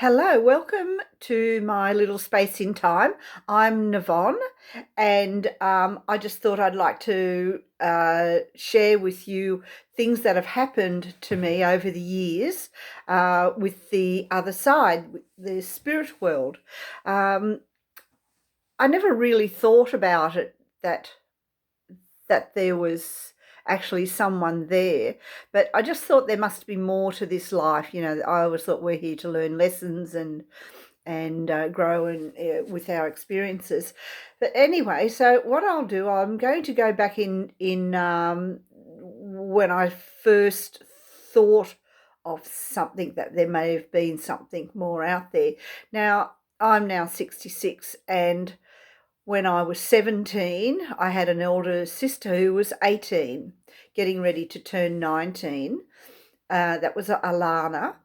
Hello, welcome to my little space in time. I'm Navon, and I just thought I'd like to share with you things that have happened to me over the years with the other side, with the spirit world. Um, I never really thought about it that there was actually someone there. But I just thought there must be more to this life. I always thought we're here to learn lessons and grow with our experiences. But anyway, so what I'll do, I'm going to go back in when I first thought of something that there may have been something more out there. Now I'm now 66, and when I was 17, I had an elder sister who was 18, getting ready to turn 19. That was Alana.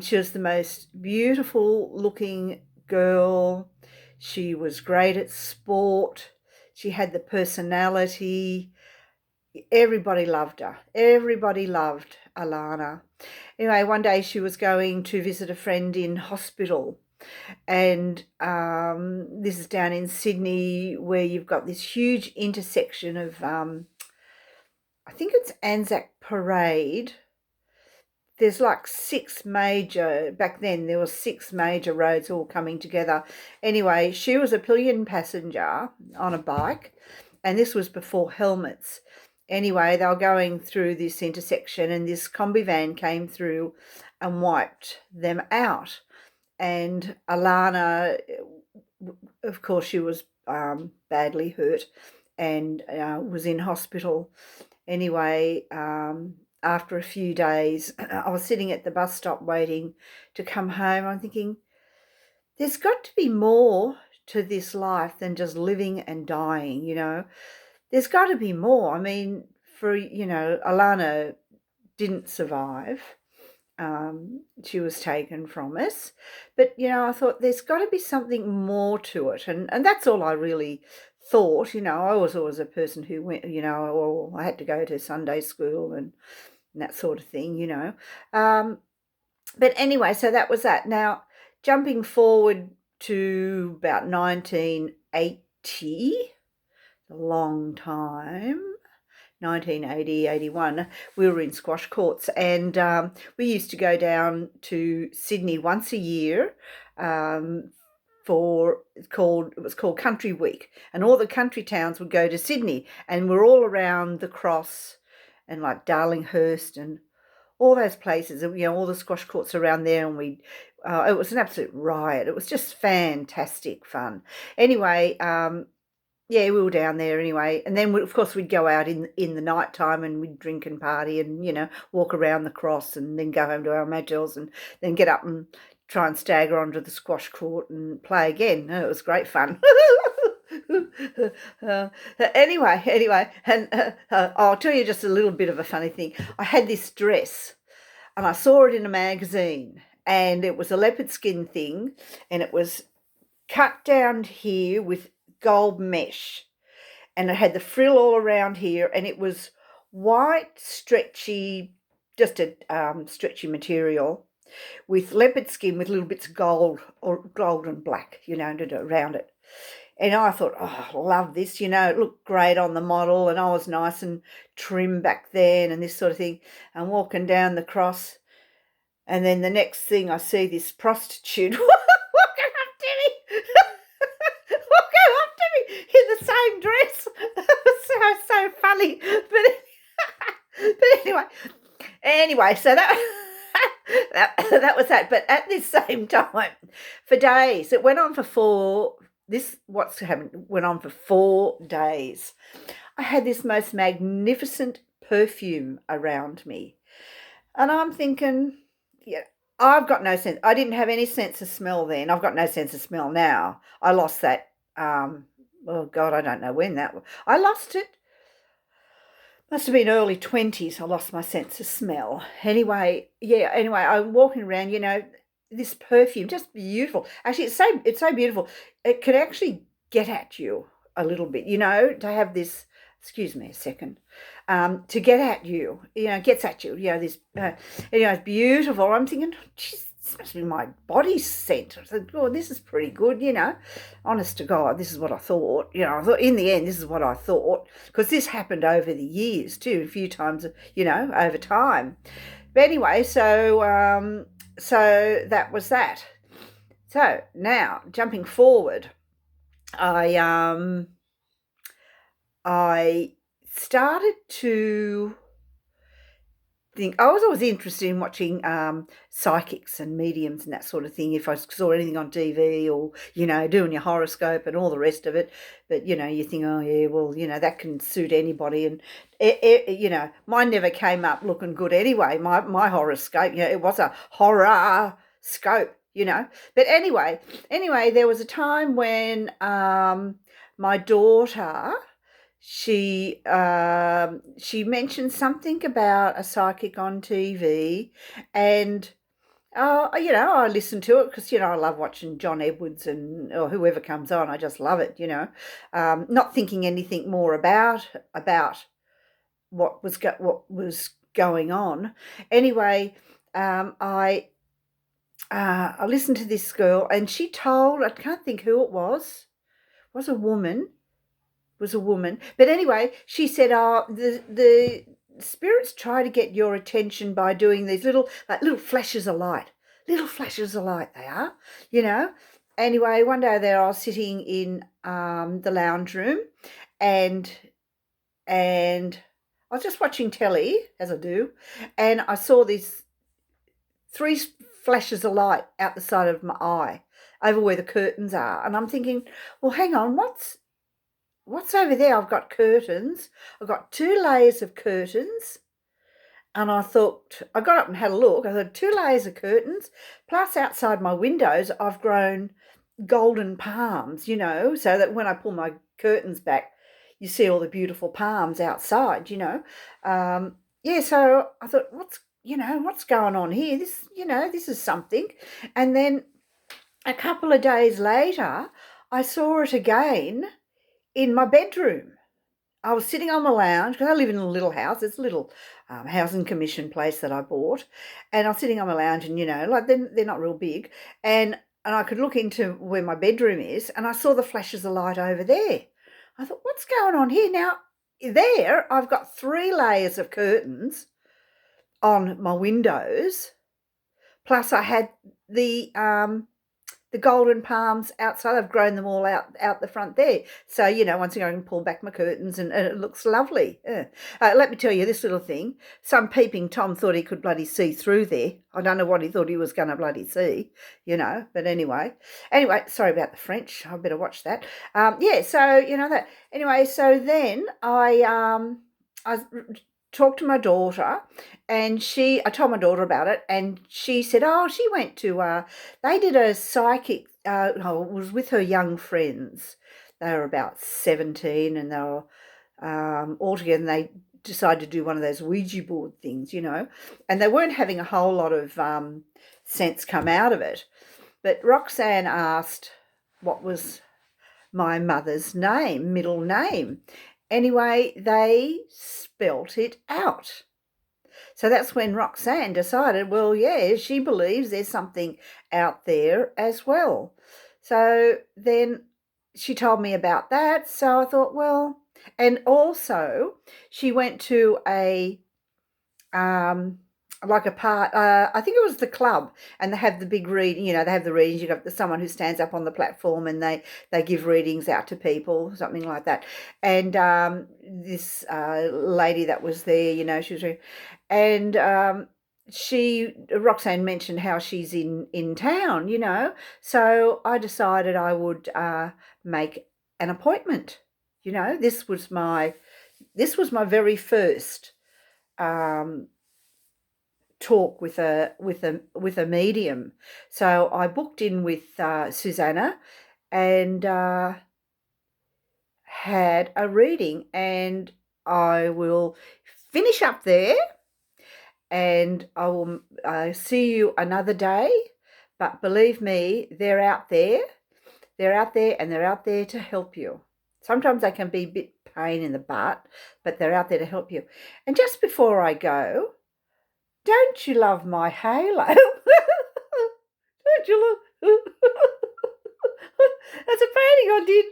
She was the most beautiful looking girl. She was great at sport. She had the personality. Everybody loved her. Everybody loved Alana. Anyway, one day she was going to visit a friend in hospital, and this is down in Sydney, where you've got this huge intersection of, I think it's Anzac Parade. There's like back then there were six major roads all coming together. Anyway, she was a pillion passenger on a bike, and this was before helmets. Anyway, they were going through this intersection, and this combi van came through and wiped them out. And Alana, of course, she was badly hurt and was in hospital. Anyway, after a few days, I was sitting at the bus stop waiting to come home. I'm thinking, there's got to be more to this life than just living and dying. There's got to be more. I mean, Alana didn't survive. She was taken from us. But, I thought there's got to be something more to it. And that's all I really thought. I was always a person who went, I had to go to Sunday school and that sort of thing. But anyway, so that was that. Now, jumping forward to about 1980, a long time. 1980, 81, we were in squash courts, and we used to go down to Sydney once a year it was called Country Week, and all the country towns would go to Sydney, and we're all around the Cross and like Darlinghurst and all those places, all the squash courts around there, and it was an absolute riot. It was just fantastic fun. Anyway, yeah, we were down there anyway, and then of course we'd go out in the night time, and we'd drink and party and walk around the Cross, and then go home to our majels, and then get up and try and stagger onto the squash court and play again. Oh, it was great fun. Anyway, and I'll tell you just a little bit of a funny thing. I had this dress, and I saw it in a magazine, and it was a leopard skin thing, and it was cut down here with gold mesh, and it had the frill all around here, and it was white, stretchy, just a stretchy material with leopard skin with little bits of gold or gold and black, around it. And I thought, oh, I love this, it looked great on the model, and I was nice and trim back then and this sort of thing, and walking down the Cross. And then the next thing, I see this prostitute walking up to me. Walking up to me in the same dress. It was so funny. But anyway, so that was that. But at this same time, for days, it went on for went on for 4 days. I had this most magnificent perfume around me. And I'm thinking, yeah, I've got no sense. I didn't have any sense of smell then. I've got no sense of smell now. I lost that. Oh God, I don't know when that was. I lost it. Must have been early 20s. I lost my sense of smell. Anyway, I'm walking around. This perfume, just beautiful. Actually, it's so beautiful. It can actually get at you a little bit. To have this. Excuse me a second. To get at you, gets at you. This, it's beautiful. I'm thinking, geez, this must be my body scent. I said, oh, this is pretty good, Honest to God, this is what I thought. I thought in the end, this is what I thought, because this happened over the years too, a few times, over time. But anyway, so that was that. So now jumping forward, I started to think. I was always interested in watching psychics and mediums and that sort of thing. If I saw anything on TV or doing your horoscope and all the rest of it, but you think, oh yeah, well that can suit anybody, and mine never came up looking good anyway. My horoscope, it was a horror scope. But anyway, there was a time when my daughter, she mentioned something about a psychic on TV, and I listened to it because I love watching John Edwards or whoever comes on. I just love it. Not thinking anything more about what was going on. Anyway, I listened to this girl, and she told, I can't think who it was a woman. But anyway, she said, oh, the spirits try to get your attention by doing these little flashes of light. Little flashes of light they are, Anyway, one day there I was sitting in the lounge room, and I was just watching telly, as I do, and I saw these 3 flashes of light out the side of my eye over where the curtains are. And I'm thinking, well, hang on, what's over there? I've got curtains. I've got 2 layers of curtains. And I thought, I got up and had a look. I thought 2 layers of curtains, plus outside my windows, I've grown golden palms, so that when I pull my curtains back, you see all the beautiful palms outside, So I thought, what's going on here? This is something. And then a couple of days later, I saw it again in my bedroom. I was sitting on my lounge, because I live in a little house. It's a little housing commission place that I bought. And I was sitting on my lounge, and, they're not real big. And I could look into where my bedroom is, and I saw the flashes of light over there. I thought, what's going on here? Now, there, I've got 3 layers of curtains on my windows, plus I had the golden palms outside. I've grown them all out the front there. So, once again, I can pull back my curtains, and it looks lovely. Let me tell you this little thing. Some peeping Tom thought he could bloody see through there. I don't know what he thought he was going to bloody see, But anyway, sorry about the French. I better watch that. So, that. Anyway, so then I talked to my daughter, and I told my daughter about it, and she said, oh, she went to, they did a psychic, it was with her young friends. They were about 17, and they were all together, and they decided to do one of those Ouija board things, and they weren't having a whole lot of sense come out of it. But Roxanne asked what was my mother's middle name. Anyway, they spelt it out. So that's when Roxanne decided, well, yeah, she believes there's something out there as well. So then she told me about that. So I thought, well, and also she went to a I think it was the club, and they have the big reading, they have the readings. You've got someone who stands up on the platform, and they give readings out to people, something like that. And this lady that was there, she was, and Roxanne mentioned how she's in town, so I decided I would make an appointment. This was my very first talk with a medium. So I booked in with Susanna, and had a reading, and I will finish up there, and I will see you another day. But believe me, they're out there, and they're out there to help you. Sometimes they can be a bit pain in the butt, but they're out there to help you. And just before I go, don't you love my halo? Angela. That's a painting I did.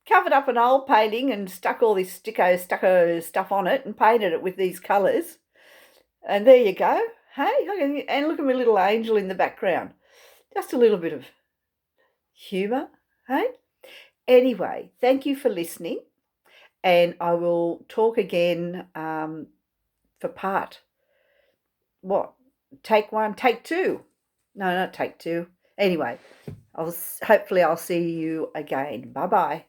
Covered up an old painting and stuck all this stucco stuff on it and painted it with these colours. And there you go. Hey, and look at my little angel in the background. Just a little bit of humour. Hey. Anyway, thank you for listening. And I will talk again for part, what? Take 1, take 2. No, not take 2. Anyway, hopefully I'll see you again. Bye-bye.